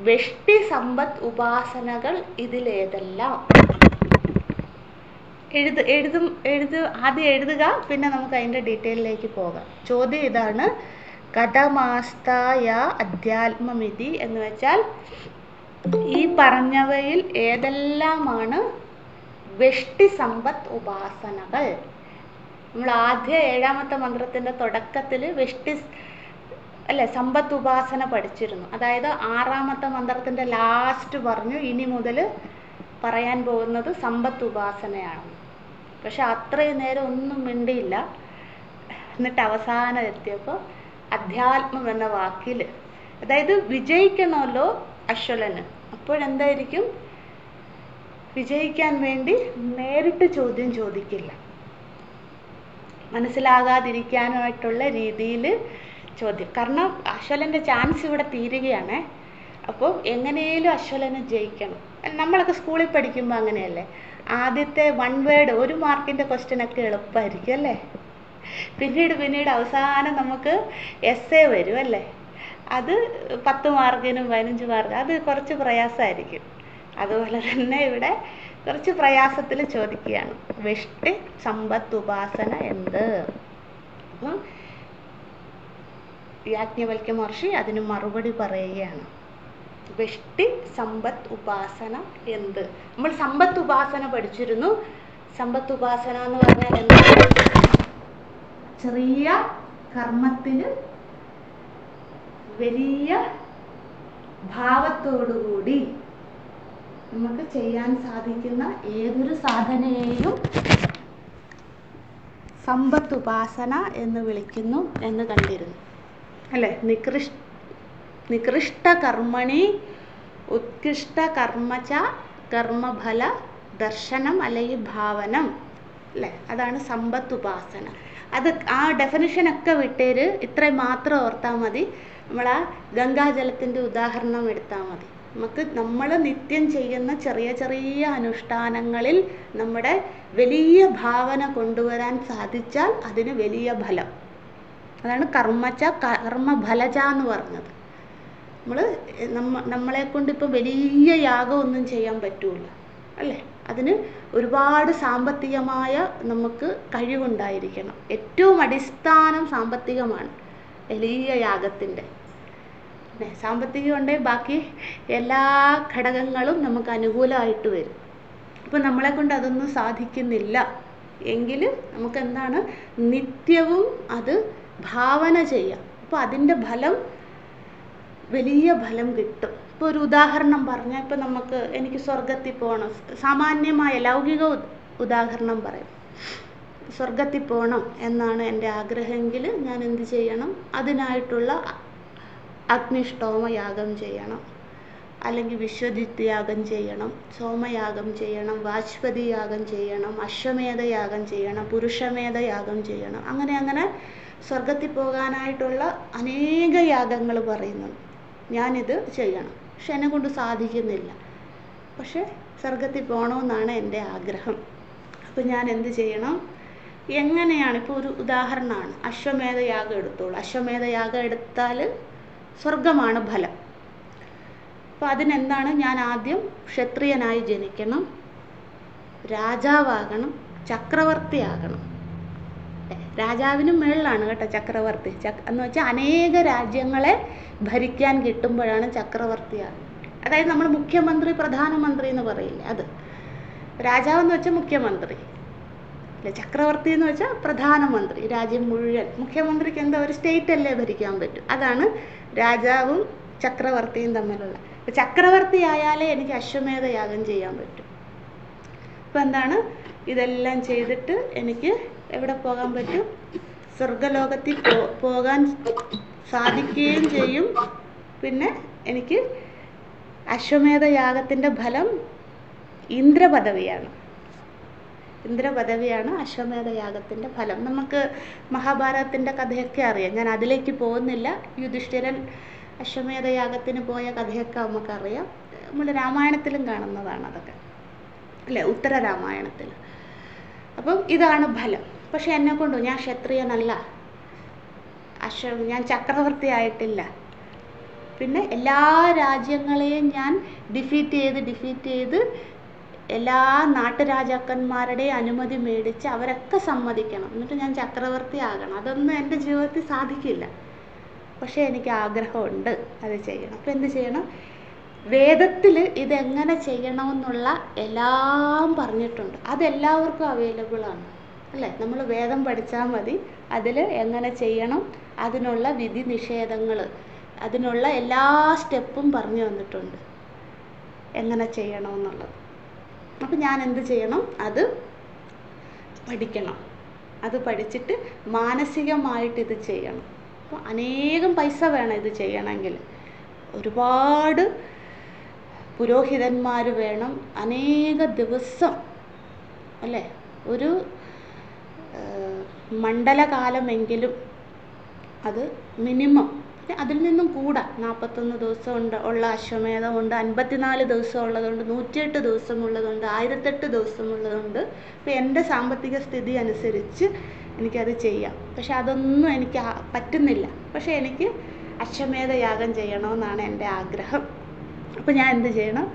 വെഷ്ടി സമ്പത്ത് ഉപാസനകൾ ഇതിലേതെല്ലാം. ആദ്യം എഴുതുക, പിന്നെ നമുക്ക് അതിൻ്റെ ഡീറ്റെയിലേക്ക് പോകാം. ചോദ്യം ഇതാണ്, കഥമാസ്തായ അധ്യാത്മമിതി എന്ന് വെച്ചാൽ ഈ പറഞ്ഞവയിൽ ഏതെല്ലാമാണ് വെഷ്ടി സമ്പത്ത് ഉപാസനകൾ. നമ്മൾ ആദ്യ 7ാമത്തെ മന്ത്രത്തിൻ്റെ തുടക്കത്തിൽ വെഷ്ടി അല്ലെ സമ്പത്ത് ഉപാസന പഠിച്ചിരുന്നു. അതായത് 6ാമത്തെ മന്ത്രത്തിൻ്റെ ലാസ്റ്റ് പറഞ്ഞു ഇനി മുതൽ പറയാൻ പോകുന്നത് സമ്പത്ത് ഉപാസനയാണ്. പക്ഷെ അത്രയും നേരം ഒന്നും മിണ്ടിയില്ല. എന്നിട്ട് അവസാനം എത്തിയപ്പോൾ അധ്യാത്മം എന്ന വാക്കിൽ, അതായത് വിജയിക്കണമല്ലോ അശ്വലന്. അപ്പോഴെന്തായിരിക്കും? വിജയിക്കാൻ വേണ്ടി നേരിട്ട് ചോദ്യം ചോദിക്കില്ല, മനസ്സിലാകാതിരിക്കാനായിട്ടുള്ള രീതിയിൽ ചോദ്യം. കാരണം അശ്വലൻ്റെ ചാൻസ് ഇവിടെ തീരുകയാണ്. അപ്പോൾ എങ്ങനെയും അശ്വലന് ജയിക്കണം. നമ്മളൊക്കെ സ്കൂളിൽ പഠിക്കുമ്പോൾ അങ്ങനെയല്ലേ, ആദ്യത്തെ 1 വേർഡ് 1 മാർക്കിൻ്റെ ക്വസ്റ്റ്യനൊക്കെ എളുപ്പമായിരിക്കും അല്ലേ. പിന്നീട് അവസാനം നമുക്ക് എസ്സേ വരും അല്ലേ, അത് 10 മാർക്കിനും 15 മാർക്ക്, അത് കുറച്ച് പ്രയാസമായിരിക്കും. അതുപോലെ തന്നെ ഇവിടെ കുറച്ച് പ്രയാസത്തിൽ ചോദിക്കുകയാണ്, വെഷ്ടി സമ്പത്ത് ഉപാസന എന്ത്? അപ്പം യാജ്ഞവൽക്യ മഹർഷി അതിന് മറുപടി പറയുകയാണ്, വെഷ്ടി സമ്പത്ത് ഉപാസന എന്ത്? നമ്മൾ സമ്പത്ത് ഉപാസന പഠിച്ചിരുന്നു. സമ്പത്ത് ഉപാസന എന്ന് പറഞ്ഞാൽ എന്താ? ചെറിയ കർമ്മത്തിന് വലിയ ഭാവത്തോടുകൂടി നമുക്ക് ചെയ്യാൻ സാധിക്കുന്ന ഏതൊരു സാധനയെയും സമ്പത്ത് ഉപാസന എന്ന് വിളിക്കുന്നു എന്ന് കണ്ടിരുന്നു അല്ലേ. നികൃഷ്ട കർമ്മണി ഉത്കൃഷ്ട കർമ്മച കർമ്മഫല ദർശനം അല്ലെങ്കിൽ ഭാവനം അല്ലേ, അതാണ് സമ്പത്ത് ഉപാസന. അത് ആ ഡെഫിനിഷനൊക്കെ വിട്ടേര്, ഇത്രയും മാത്രം ഓർത്താൽ മതി. നമ്മൾ ആ ഗംഗാജലത്തിൻ്റെ ഉദാഹരണം എടുത്താൽ മതി. നമ്മൾ നിത്യം ചെയ്യുന്ന ചെറിയ ചെറിയ അനുഷ്ഠാനങ്ങളിൽ നമ്മുടെ വലിയ ഭാവന കൊണ്ടുവരാൻ സാധിച്ചാൽ അതിന് വലിയ ഫലം. അതാണ് കർമ്മഫലജ എന്ന് പറഞ്ഞത്. നമ്മളെ കൊണ്ട് ഇപ്പം വലിയ യാഗമൊന്നും ചെയ്യാൻ പറ്റൂല അല്ലേ, അതിന് ഒരുപാട് സാമ്പത്തികമായ നമുക്ക് കഴിവുണ്ടായിരിക്കണം. ഏറ്റവും അടിസ്ഥാനം സാമ്പത്തികമാണ് വലിയ യാഗത്തിൻ്റെ. സാമ്പത്തികം ഉണ്ടെങ്കിൽ ബാക്കി എല്ലാ ഘടകങ്ങളും നമുക്ക് അനുകൂലമായിട്ട് വരും. അപ്പോൾ നമ്മളെ കൊണ്ട് അതൊന്നും സാധിക്കുന്നില്ല എങ്കിൽ നമുക്ക് എന്താണ്, നിത്യവും അത് ഭാവന ചെയ്യാം. അപ്പോൾ അതിൻ്റെ ഫലം, വലിയ ഫലം കിട്ടും. ഇപ്പോൾ ഒരു ഉദാഹരണം പറഞ്ഞാൽ, ഇപ്പോൾ എനിക്ക് സ്വർഗത്തിൽ പോകണം, സാമാന്യമായ ലൗകിക ഉദാഹരണം പറയാം. സ്വർഗത്തിൽ പോകണം എന്നാണ് എൻ്റെ ആഗ്രഹമെങ്കിൽ ഞാൻ എന്ത് ചെയ്യണം? അതിനായിട്ടുള്ള അഗ്നിഷ്ടോമയാഗം ചെയ്യണം, അല്ലെങ്കിൽ വിശ്വജിത്ത് യാഗം ചെയ്യണം, സോമയാഗം ചെയ്യണം, വാജ്പതി യാഗം ചെയ്യണം, അശ്വമേധയാഗം ചെയ്യണം, പുരുഷമേധയാഗം ചെയ്യണം. അങ്ങനെ സ്വർഗത്തിൽ പോകാനായിട്ടുള്ള അനേക യാഗങ്ങൾ പറയുന്നുണ്ട്. ഞാനിത് ചെയ്യണം, പക്ഷെ എന്നെ കൊണ്ട് സാധിക്കുന്നില്ല. പക്ഷെ സ്വർഗത്തിൽ പോകണമെന്നാണ് എൻ്റെ ആഗ്രഹം. അപ്പോൾ ഞാൻ എന്ത് ചെയ്യണം? എങ്ങനെയാണ്? ഇപ്പോൾ ഒരു ഉദാഹരണമാണ്, അശ്വമേധയാഗം എടുത്തോളൂ. അശ്വമേധയാഗം എടുത്താൽ സ്വർഗമാണ് ഫലം. അപ്പോൾ അതിനെന്താണ്? ഞാൻ ആദ്യം ക്ഷത്രിയനായി ജനിക്കണം, രാജാവാകണം, ചക്രവർത്തിയാകണം. രാജാവിനും മേളിലാണ് കേട്ടോ ചക്രവർത്തി. എന്ന് വെച്ചാൽ അനേക രാജ്യങ്ങളെ ഭരിക്കാൻ കിട്ടുമ്പോഴാണ് ചക്രവർത്തിയാകുന്നത്. അതായത് നമ്മൾ മുഖ്യമന്ത്രി പ്രധാനമന്ത്രി എന്ന് പറയില്ലേ, അത്. രാജാവെന്ന് വെച്ചാൽ മുഖ്യമന്ത്രി അല്ലെ, ചക്രവർത്തി എന്ന് വെച്ചാൽ പ്രധാനമന്ത്രി, രാജ്യം മുഴുവൻ. മുഖ്യമന്ത്രിക്ക് എന്താ, ഒരു സ്റ്റേറ്റ് അല്ലേ ഭരിക്കാൻ പറ്റും. അതാണ് രാജാവും ചക്രവർത്തിയും തമ്മിലുള്ള. ചക്രവർത്തി ആയാലേ എനിക്ക് അശ്വമേധയാഗം ചെയ്യാൻ പറ്റും. അപ്പം എന്താണ്, ഇതെല്ലാം ചെയ്തിട്ട് എനിക്ക് എവിടെ പോകാൻ പറ്റും? സ്വർഗലോകത്തിൽ പോകാൻ സാധിക്കുകയും ചെയ്യും. പിന്നെ എനിക്ക് അശ്വമേധയാഗത്തിൻ്റെ ഫലം ഇന്ദ്രപദവിയാണ്. ഇന്ദ്രപദവിയാണ് അശ്വമേധയാഗത്തിൻ്റെ ഫലം. നമുക്ക് മഹാഭാരതത്തിൻ്റെ കഥയൊക്കെ അറിയാം, ഞാൻ അതിലേക്ക് പോകുന്നില്ല. യുധിഷ്ഠിരൻ അശ്വമേധയാഗത്തിന് പോയ കഥയൊക്കെ നമുക്കറിയാം. നമ്മൾ രാമായണത്തിലും കാണുന്നതാണ് അതൊക്കെ അല്ലേ, ഉത്തര രാമായണത്തിൽ. അപ്പം ഇതാണ് ഫലം. പക്ഷെ എന്നെക്കൊണ്ട്, ഞാൻ ക്ഷത്രിയനല്ല, ഞാൻ ചക്രവർത്തി ആയിട്ടില്ല. പിന്നെ എല്ലാ രാജ്യങ്ങളെയും ഞാൻ ഡിഫീറ്റ് ചെയ്ത് എല്ലാ നാട്ടുരാജാക്കന്മാരുടെയും അനുമതി മേടിച്ച് അവരൊക്കെ സമ്മതിക്കണം, എന്നിട്ട് ഞാൻ ചക്രവർത്തി ആകണം. അതൊന്നും എൻ്റെ ജീവിതത്തിൽ സാധിക്കില്ല. പക്ഷേ എനിക്ക് ആഗ്രഹമുണ്ട് അത് ചെയ്യണം. അപ്പം എന്ത് ചെയ്യണം? വേദത്തിൽ ഇതെങ്ങനെ ചെയ്യണമെന്നുള്ള എല്ലാം പറഞ്ഞിട്ടുണ്ട്. അതെല്ലാവർക്കും അവൈലബിളാണ് അല്ലേ. നമ്മൾ വേദം പഠിച്ചാൽ മതി, അതിൽ എങ്ങനെ ചെയ്യണം, അതിനുള്ള വിധി നിഷേധങ്ങൾ, അതിനുള്ള എല്ലാ സ്റ്റെപ്പും പറഞ്ഞു തന്നിട്ടുണ്ട് എങ്ങനെ ചെയ്യണമെന്നുള്ളത്. അപ്പം ഞാൻ എന്ത് ചെയ്യണം? അത് പഠിക്കണം. അത് പഠിച്ചിട്ട് മാനസികമായിട്ട് ഇത് ചെയ്യണം. അപ്പോൾ അനേകം പൈസ വേണം ഇത് ചെയ്യണമെങ്കിൽ. ഒരുപാട് പുരോഹിതന്മാർ വേണം, അനേക ദിവസം അല്ലേ, ഒരു മണ്ഡലകാലമെങ്കിലും അത് മിനിമം. അതിൽ നിന്നും കൂടാം. 41 ദിവസം ഉള്ള അശ്വമേധമുണ്ട്, 54 ദിവസം ഉള്ളതുണ്ട്, 108 ദിവസമുള്ളതുണ്ട്, 1008 ദിവസമുള്ളതുണ്ട്. അപ്പോൾ എൻ്റെ സാമ്പത്തിക സ്ഥിതി അനുസരിച്ച് എനിക്കത് ചെയ്യാം. പക്ഷെ അതൊന്നും എനിക്ക് പറ്റുന്നില്ല. പക്ഷെ എനിക്ക് അശ്വമേധയാഗം ചെയ്യണമെന്നാണ് എൻ്റെ ആഗ്രഹം. അപ്പോൾ ഞാൻ എന്ത് ചെയ്യണം?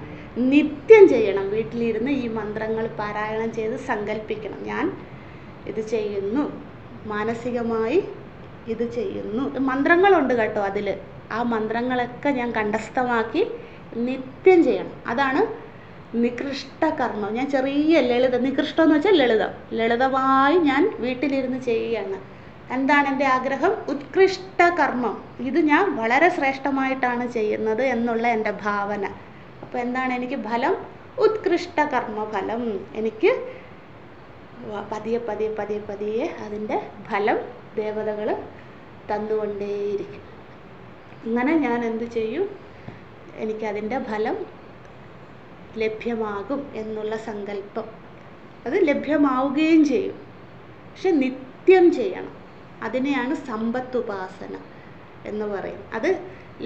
നിത്യം ചെയ്യണം. വീട്ടിലിരുന്ന് ഈ മന്ത്രങ്ങൾ പാരായണം ചെയ്ത് സങ്കല്പിക്കണം, ഞാൻ ഇത് ചെയ്യുന്നു, മാനസികമായി ഇത് ചെയ്യുന്നു. മന്ത്രങ്ങളുണ്ട് കേട്ടോ അതിൽ. ആ മന്ത്രങ്ങളൊക്കെ ഞാൻ കണ്ഠസ്ഥമാക്കി നിത്യം ചെയ്യണം. അതാണ് നികൃഷ്ട കർമ്മം. ഞാൻ ചെറിയ നികൃഷ്ടം എന്ന് വെച്ചാൽ ലളിതമായി ഞാൻ വീട്ടിലിരുന്ന് ചെയ്യുകയാണ്. എന്താണ് എൻ്റെ ആഗ്രഹം? ഉത്കൃഷ്ട കർമ്മം. ഇത് ഞാൻ വളരെ ശ്രേഷ്ഠമായിട്ടാണ് ചെയ്യുന്നത് എന്നുള്ള എൻ്റെ ഭാവന. അപ്പോൾ എന്താണ് എനിക്ക് ഫലം? ഉത്കൃഷ്ട കർമ്മഫലം. എനിക്ക് പതിയെ പതിയെ പതിയെ പതിയെ അതിൻ്റെ ഫലം ദേവതകൾ തന്നുകൊണ്ടേയിരിക്കും. അങ്ങനെ ഞാൻ എന്ത് ചെയ്യും? എനിക്കതിൻ്റെ ഫലം ലഭ്യമാകും എന്നുള്ള സങ്കല്പം. അത് ലഭ്യമാവുകയും ചെയ്യും. പക്ഷെ നിത്യം ചെയ്യണം. അതിനെയാണ് സമ്പത്തുപാസന എന്ന് പറയും. അത്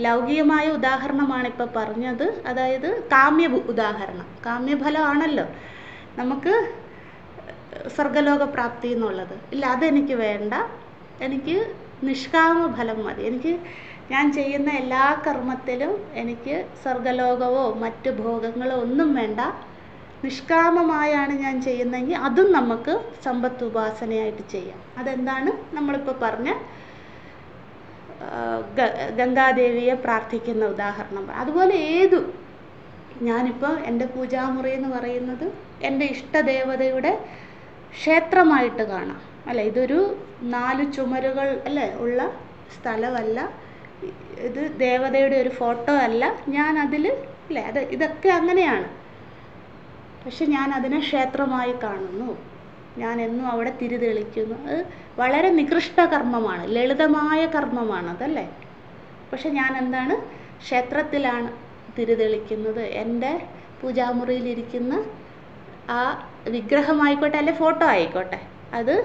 ലൗകികമായ ഉദാഹരണമാണ് ഇപ്പോൾ പറഞ്ഞത്. അതായത് കാമ്യ ഉദാഹരണം. കാമ്യഫലമാണല്ലോ നമുക്ക് സ്വർഗലോക പ്രാപ്തി എന്നുള്ളത്. ഇല്ല, അതെനിക്ക് വേണ്ട. എനിക്ക് നിഷ്കാമ ഫലം മതി. ഞാൻ ചെയ്യുന്ന എല്ലാ കർമ്മത്തിലും എനിക്ക് സ്വർഗലോകമോ മറ്റ് ഭോഗങ്ങളോ ഒന്നും വേണ്ട. നിഷ്കാമമായാണ് ഞാൻ ചെയ്യുന്നതെങ്കിൽ അതും നമുക്ക് സമ്പത്ത് ഉപാസനയായിട്ട് ചെയ്യാം. അതെന്താണ്? നമ്മളിപ്പോൾ പറഞ്ഞ ഗംഗാദേവിയെ പ്രാർത്ഥിക്കുന്ന ഉദാഹരണം. അതുപോലെ ഞാനിപ്പോൾ എൻ്റെ പൂജാമുറി എന്ന് പറയുന്നത് എൻ്റെ ഇഷ്ടദേവതയുടെ ക്ഷേത്രമായിട്ട് കാണാം അല്ലേ. ഇതൊരു 4 ചുമരുകൾ അല്ലേ ഉള്ള സ്ഥലമല്ല. ഇത് ദേവതയുടെ ഒരു ഫോട്ടോ അല്ല. ഞാൻ അതിൽ അല്ലേ, ഇതൊക്കെ അങ്ങനെയാണ്. പക്ഷെ ഞാൻ അതിനെ ക്ഷേത്രമായി കാണുന്നു. ഞാൻ എന്നും അവിടെ തിരിതെളിക്കുന്നു. അത് വളരെ നികൃഷ്ട കർമ്മമാണ്, ലളിതമായ കർമ്മമാണ് അതല്ലേ. പക്ഷെ ഞാൻ എന്താണ്? ക്ഷേത്രത്തിലാണ് തിരിതെളിക്കുന്നത്. എൻ്റെ പൂജാമുറിയിലിരിക്കുന്ന ആ വിഗ്രഹമായിക്കോട്ടെ അല്ലെ ഫോട്ടോ ആയിക്കോട്ടെ, അത്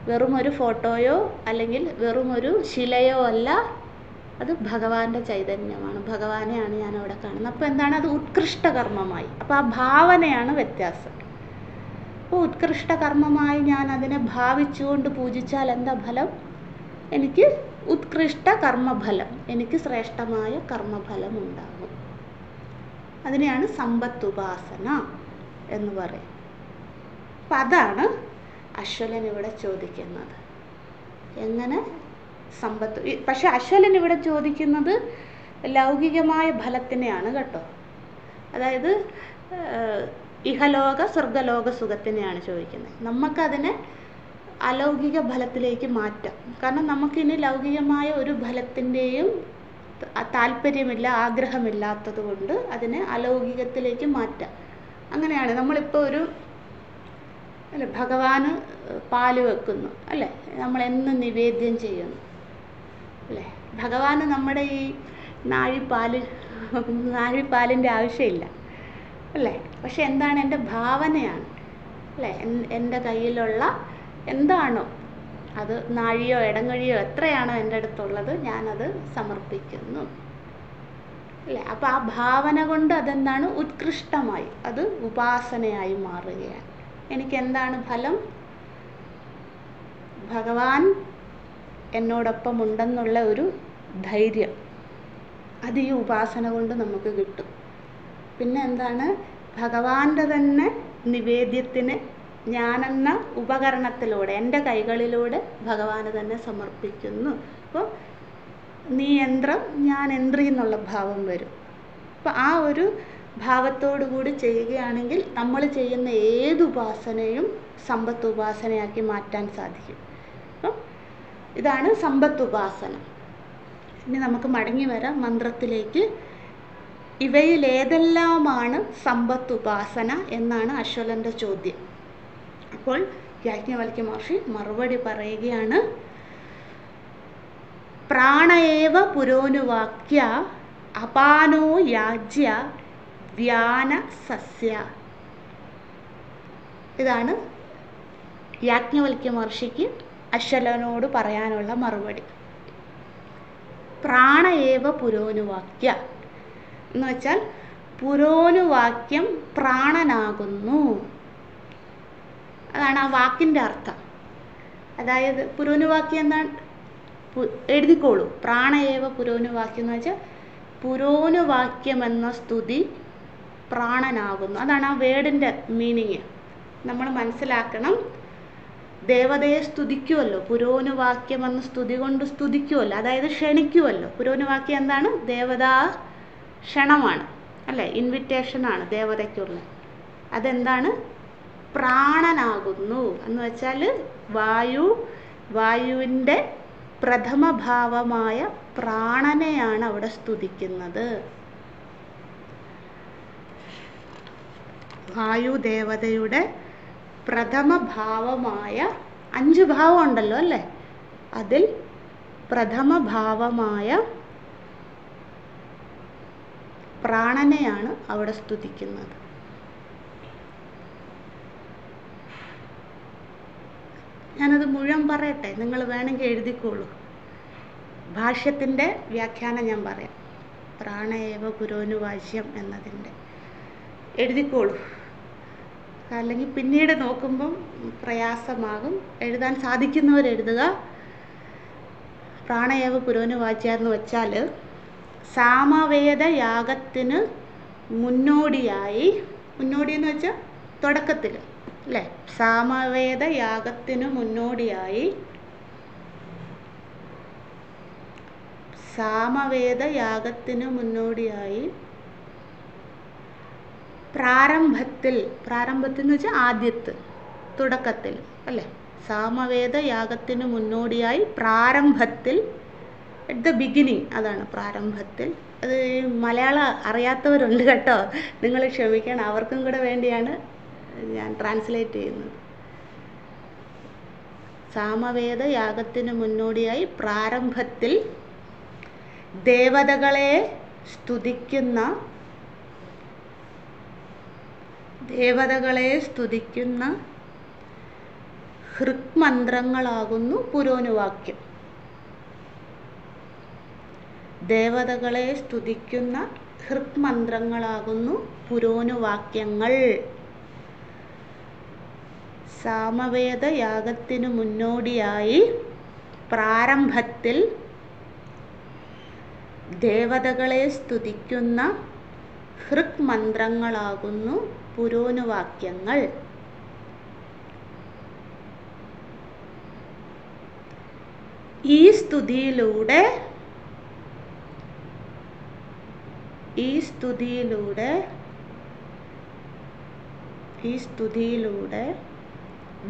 വെറും ഒരു ഫോട്ടോയോ അല്ലെങ്കിൽ വെറും ഒരു ശിലയോ അല്ല. അത് ഭഗവാന്റെ ചൈതന്യമാണ്. ഭഗവാനെയാണ് ഞാൻ അവിടെ കാണുന്നത്. അപ്പോൾ എന്താണ്? അത് ഉത്കൃഷ്ട കർമ്മമായി. അപ്പോൾ ആ ഭാവനയാണ് വ്യത്യാസം. അപ്പോൾ ഉത്കൃഷ്ട കർമ്മമായി ഞാൻ അതിനെ ഭാവിച്ചുകൊണ്ട് പൂജിച്ചാൽ എന്താ ഫലം? എനിക്ക് ഉത്കൃഷ്ട കർമ്മഫലം, എനിക്ക് ശ്രേഷ്ഠമായ കർമ്മഫലം ഉണ്ടാകും. അതിനെയാണ് സമ്പത്തുപാസന എന്ന് പറയും. അപ്പം അതാണ് അശ്വലൻ ഇവിടെ ചോദിക്കുന്നത്. എങ്ങനെ സമ്പത്ത്? പക്ഷെ അശ്വലൻ ഇവിടെ ചോദിക്കുന്നത് ലൗകികമായ ഫലത്തിനെയാണ് കേട്ടോ. അതായത് ഇഹലോക സ്വർഗലോക സുഖത്തിനെയാണ് ചോദിക്കുന്നത്. നമുക്കതിനെ അലൗകിക ഫലത്തിലേക്ക് മാറ്റാം. കാരണം നമുക്കിനി ലൗകികമായ ഒരു ഫലത്തിൻ്റെയും താല്പര്യമില്ല, ആഗ്രഹമില്ലാത്തത് കൊണ്ട് അതിനെ അലൗകികത്തിലേക്ക് മാറ്റാം. അങ്ങനെയാണ് നമ്മളിപ്പോൾ അല്ലെ, ഭഗവാന് പാല് വെക്കുന്നു അല്ലേ, നമ്മളെന്നും നിവേദ്യം ചെയ്യുന്നു അല്ലേ. ഭഗവാന് നമ്മുടെ ഈ നാഴിപ്പാലിൻ്റെ ആവശ്യമില്ല അല്ലേ. പക്ഷെ എന്താണ്? എൻ്റെ ഭാവനയാണ് അല്ലേ. എൻ്റെ കയ്യിലുള്ള എന്താണോ അത്, നാഴിയോ ഇടങ്ങഴിയോ എത്രയാണോ എൻ്റെ അടുത്തുള്ളത്, ഞാനത് സമർപ്പിക്കുന്നു അല്ലേ. അപ്പോൾ ആ ഭാവന കൊണ്ട് അതെന്താണ്? ഉത്കൃഷ്ടമായി, അത് ഉപാസനയായി മാറുകയാണ്. എനിക്കെന്താണ് ഫലം? ഭഗവാൻ എന്നോടൊപ്പം ഉണ്ടെന്നുള്ള ഒരു ധൈര്യം, അത് ഈ ഉപാസന കൊണ്ട് നമുക്ക് കിട്ടും. പിന്നെ എന്താണ്? ഭഗവാന്റെ തന്നെ നിവേദ്യത്തിന് ഞാനെന്ന ഉപകരണത്തിലൂടെ, എൻ്റെ കൈകളിലൂടെ ഭഗവാന് തന്നെ സമർപ്പിക്കുന്നു. അപ്പോൾ നീ യന്ത്രം, ഞാൻ യന്ത്രി എന്നുള്ള ഭാവം വരും. അപ്പോൾ ആ ഒരു ഭാവത്തോടു കൂടി ചെയ്യുകയാണെങ്കിൽ നമ്മൾ ചെയ്യുന്ന ഏത് ഉപാസനയും സമ്പത്ത് ഉപാസനയാക്കി മാറ്റാൻ സാധിക്കും. അപ്പം ഇതാണ് സമ്പത്ത് ഉപാസന. ഇനി നമുക്ക് മടങ്ങി വരാം മന്ത്രത്തിലേക്ക്. ഇവയിലേതെല്ലാമാണ് സമ്പത്ത് ഉപാസന എന്നാണ് അശ്വലൻ്റെ ചോദ്യം. അപ്പോൾ യാജ്ഞവൽക്യ മഹർഷി മറുപടി പറയുകയാണ്, പ്രാണയേവ പുരോനുവാക്യ അപാനോ യാജ്യ വ്യാന സസ്യ. ഇതാണ് യാജ്ഞവൽക്യ മഹർഷിക്ക് അശ്വലനോട് പറയാനുള്ള മറുപടി. പ്രാണയേവ പുരോനുവാക്യ എന്ന് വെച്ചാൽ പുരോനുവാക്യം പ്രാണനാകുന്നു. അതാണ് ആ വാക്കിൻ്റെ അർത്ഥം. അതായത് പുരോനുവാക്യം എന്താണ്? എഴുതിക്കോളൂ. പ്രാണയേവ പുരോനുവാക്യം എന്ന് വെച്ചാൽ പുരോനുവാക്യം എന്ന സ്തുതി പ്രാണനാകുന്നു. അതാണ് ആ വേർഡിൻ്റെ മീനിങ്. നമ്മൾ മനസ്സിലാക്കണം. ദേവതയെ സ്തുതിക്കുമല്ലോ, പുരോനുവാക്യം എന്ന സ്തുതി കൊണ്ട് സ്തുതിക്കുമല്ലോ, അതായത് ക്ഷണിക്കുമല്ലോ. പുരോനുവാക്യം എന്താണ്? ദേവതാ ക്ഷണമാണ് അല്ലേ, ഇൻവിറ്റേഷനാണ് ദേവതയ്ക്കുള്ള. അതെന്താണ്? പ്രാണനാകുന്നു എന്ന് വെച്ചാൽ വായുവിൻ്റെ പ്രഥമഭാവമായ പ്രാണനെയാണ് അവിടെ സ്തുതിക്കുന്നത്. വായുദേവതയുടെ പ്രഥമഭാവമായ 5 ഭാവം ഉണ്ടല്ലോ അല്ലേ, അതിൽ പ്രഥമഭാവമായ പ്രാണനെയാണ് അവിടെ സ്തുതിക്കുന്നത്. ഞാനത് മുഴുവൻ പറയട്ടെ, നിങ്ങൾ വേണമെങ്കിൽ എഴുതിക്കോളൂ. ഭാഷ്യത്തിൻ്റെ വ്യാഖ്യാനം ഞാൻ പറയാം. പ്രാണയേവ പുരോനുവാച്യം എന്നതിൻ്റെ എഴുതിക്കോളൂ. അല്ലെങ്കിൽ പിന്നീട് നോക്കുമ്പം പ്രയാസമാകും. എഴുതാൻ സാധിക്കുന്നവരെഴുതുക. പ്രാണയേവ പുരോനുവാച്യ എന്ന് വെച്ചാൽ സാമവേദ യാഗത്തിന് മുന്നോടി എന്ന് വെച്ചാൽ തുടക്കത്തിൽ അല്ലേ, സാമവേദ യാഗത്തിന് മുന്നോടിയായി പ്രാരംഭത്തിൽ എന്ന് വെച്ചാൽ ആദ്യത്തിൽ, തുടക്കത്തിൽ അല്ലേ, സാമവേദ യാഗത്തിന് മുന്നോടിയായി പ്രാരംഭത്തിൽ, അറ്റ് ദ ബിഗിനിങ്, അതാണ് പ്രാരംഭത്തിൽ. അത് മലയാളം അറിയാത്തവരുണ്ട് കേട്ടോ, നിങ്ങൾ ക്ഷമിക്കണം. അവർക്കും കൂടെ വേണ്ടിയാണ് ഞാൻ ട്രാൻസ്ലേറ്റ് ചെയ്യുന്നത്. സാമവേദ യാഗത്തിന് മുന്നോടിയായി പ്രാരംഭത്തിൽ ദേവതകളെ സ്തുതിക്കുന്ന ഹൃക്മന്ത്രങ്ങളാകുന്നു പുരോനുവാക്യം. ദേവതകളെ സ്തുതിക്കുന്ന ഹൃക്മന്ത്രങ്ങളാകുന്നു പുരോനുവാക്യങ്ങൾ. സാമവേദ യാഗത്തിനു മുന്നോടിയായി പ്രാരംഭത്തിൽ ദേവതകളെ സ്തുതിക്കുന്ന ഹൃക്മന്ത്രങ്ങളാകുന്നു പുരോനുവാക്യങ്ങൾ. ഈ സ്തുതിയിലൂടെ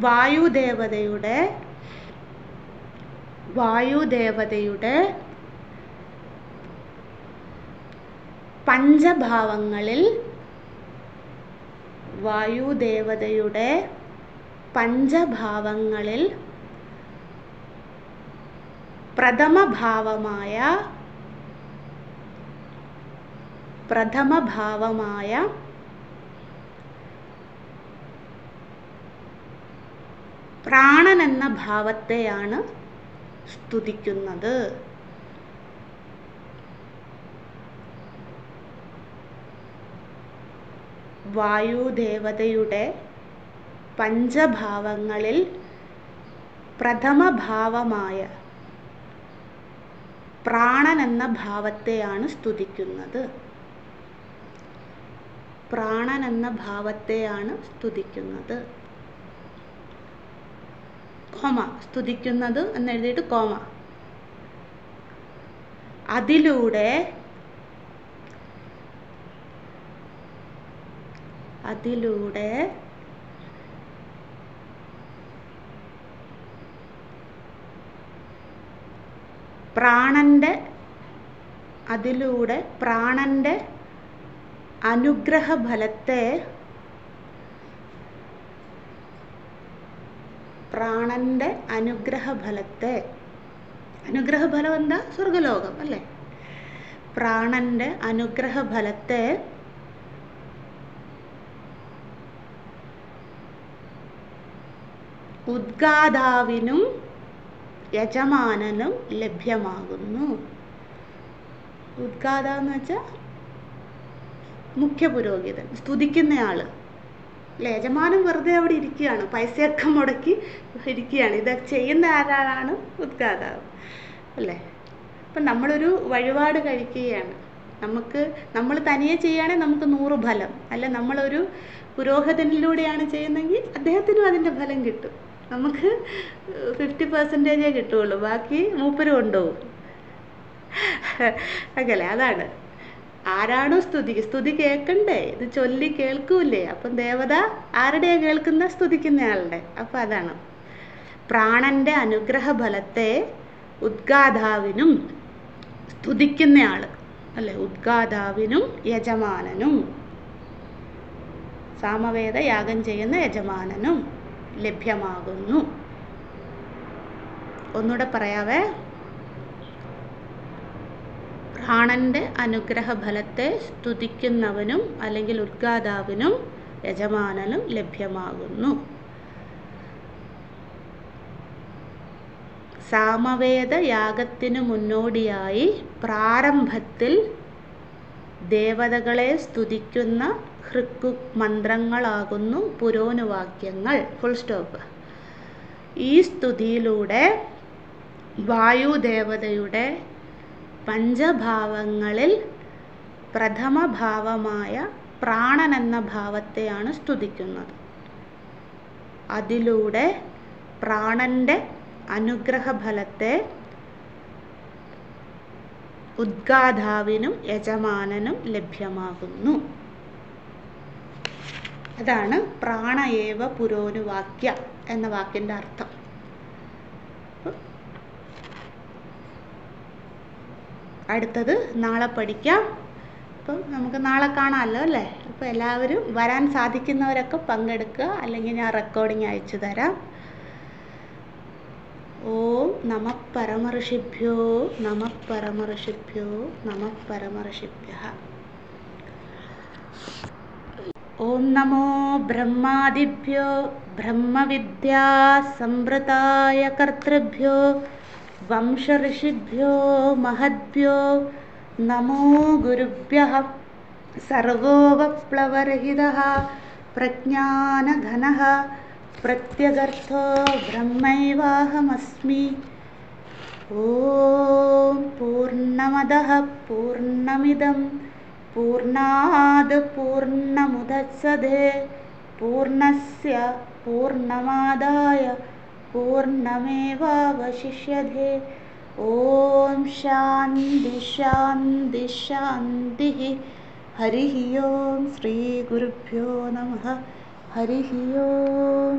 വായുദേവതയുടെ പഞ്ചഭാവങ്ങളിൽ പ്രഥമഭാവമായ പ്രാണൻ എന്ന ഭാവത്തെയാണ് സ്തുതിക്കുന്നത്. വായുദേവതയുടെ പഞ്ചഭാവങ്ങളിൽ പ്രഥമഭാവമായ പ്രാണൻ എന്ന ഭാവത്തെയാണ് സ്തുതിക്കുന്നത്. Comma, സ്തുതിക്കുന്നത് എന്നെഴുതിയിട്ട് comma. അതിലൂടെ പ്രാണന്റെ അനുഗ്രഹഫലത്തെ പ്രാണന്റെ അനുഗ്രഹഫലത്തെ, അനുഗ്രഹഫലം എന്താ? സ്വർഗലോകം അല്ലേ? പ്രാണന്റെ അനുഗ്രഹഫലത്തെ ഉദ്ഗാതാവിനും യജമാനനും ലഭ്യമാകുന്നു. ഉദ്ഗാതാവെന്ന് വെച്ചാൽ മുഖ്യ പുരോഹിതൻ, സ്തുതിക്കുന്നയാള് അല്ലേ? യജമാനൻ വെറുതെ അവിടെ ഇരിക്കുകയാണ്, പൈസയൊക്കെ മുടക്കി ഇരിക്കുകയാണ്. ഇതൊക്കെ ചെയ്യുന്ന ആരാളാണ്? ഉദ്ഗാതാവ് അല്ലേ? അപ്പം നമ്മളൊരു വഴിപാട് കഴിക്കുകയാണ്, നമ്മൾ തനിയെ ചെയ്യുകയാണെങ്കിൽ നമുക്ക് 100 ഫലം, അല്ല നമ്മളൊരു പുരോഹിതനിലൂടെയാണ് ചെയ്യുന്നതെങ്കിൽ അദ്ദേഹത്തിനും അതിൻ്റെ ഫലം കിട്ടും. നമുക്ക് 50% കിട്ടുകയുള്ളൂ, ബാക്കി മൂപ്പര് കൊണ്ടുപോകും. അങ്ങനെ അതാണ്. ആരാണോ സ്തുതി കേൾക്കണ്ടേ? ഇത് ചൊല്ലി കേൾക്കൂലേ? അപ്പം ദേവത ആരുടെയാ കേൾക്കുന്ന? സ്തുതിക്കുന്നയാളുടെ. അപ്പം അതാണ് പ്രാണന്റെ അനുഗ്രഹഫലത്തെ ഉദ്ഗാതാവിനും, സ്തുതിക്കുന്നയാൾ അല്ലെ, ഉദ്ഗാതാവിനും യജമാനനും, സാമവേദ യാഗം ചെയ്യുന്ന യജമാനനും ലഭ്യമാകുന്നു. ഒന്നുകൂടെ പറയാവേ. പ്രാണന്റെ അനുഗ്രഹഫലത്തെ സ്തുതിക്കുന്നവനും അല്ലെങ്കിൽ ഉദ്ഗാതാവിനും യജമാനനും ലഭ്യമാകുന്നു. സാമവേദ യാഗത്തിനു മുന്നോടിയായി പ്രാരംഭത്തിൽ ദേവതകളെ സ്തുതിക്കുന്ന ഹൃക്ക് മന്ത്രങ്ങളാകുന്നു പുരോനുവാക്യങ്ങൾ. Full stop. ഈ സ്തുതിയിലൂടെ വായുദേവതയുടെ പഞ്ചഭാവങ്ങളിൽ പ്രഥമഭാവമായ പ്രാണൻ എന്ന ഭാവത്തെയാണ് സ്തുതിക്കുന്നത്. അതിലൂടെ പ്രാണന്റെ അനുഗ്രഹഫലത്തെ ഉദ്ഗാതാവിനും യജമാനനും ലഭ്യമാകുന്നു. അതാണ് പ്രാണയേവ പുരോനുവാക്യ എന്ന വാക്കിൻ്റെ അർത്ഥം. അടുത്തത് നാളെ പഠിക്കാം. അപ്പം നമുക്ക് നാളെ കാണാമല്ലോ അല്ലേ? അപ്പോൾ എല്ലാവരും വരാൻ സാധിക്കുന്നവരൊക്കെ പങ്കെടുക്കുക, അല്ലെങ്കിൽ ഞാൻ റെക്കോർഡിങ് അയച്ചു തരാം. ഓം നമഃ പരമഋഷിഭ്യോ നമഃ പരമഋഷിഭ്യോ നമഃ പരമഋഷിഭ്യഃ. ഓം നമോ ബ്രഹ്മാദിഭ്യോ ബ്രഹ്മവിദ്യാ സംവൃതായ കർത്തൃഭ്യോ വംശഋഷിഭ്യോ മഹദ്ഭ്യോ നമോ ഗുരുഭ്യഃ. സർവോപപ്ലവരഹിതഃ പ്രജ്ഞാനഘനഃ പ്രത്യഗർത്ഥോ ബ്രഹ്മൈവാഹമസ്മി. ഓം പൂർണ്ണമദഃ പൂർണ്ണമിദം പൂർണ്ണാത് പൂർണ്ണമുദച്ഛതേ പൂർണ്ണസ്യ പൂർണ്ണമാദായ പൂർണ്ണമേവാവശിഷ്യതേ. ഓം ശാന്തി ശാന്തി ശാന്തി. ഹരി ഓം. ശ്രീ ഗുരുഭ്യോ നമഃ. ഹരി ഓം.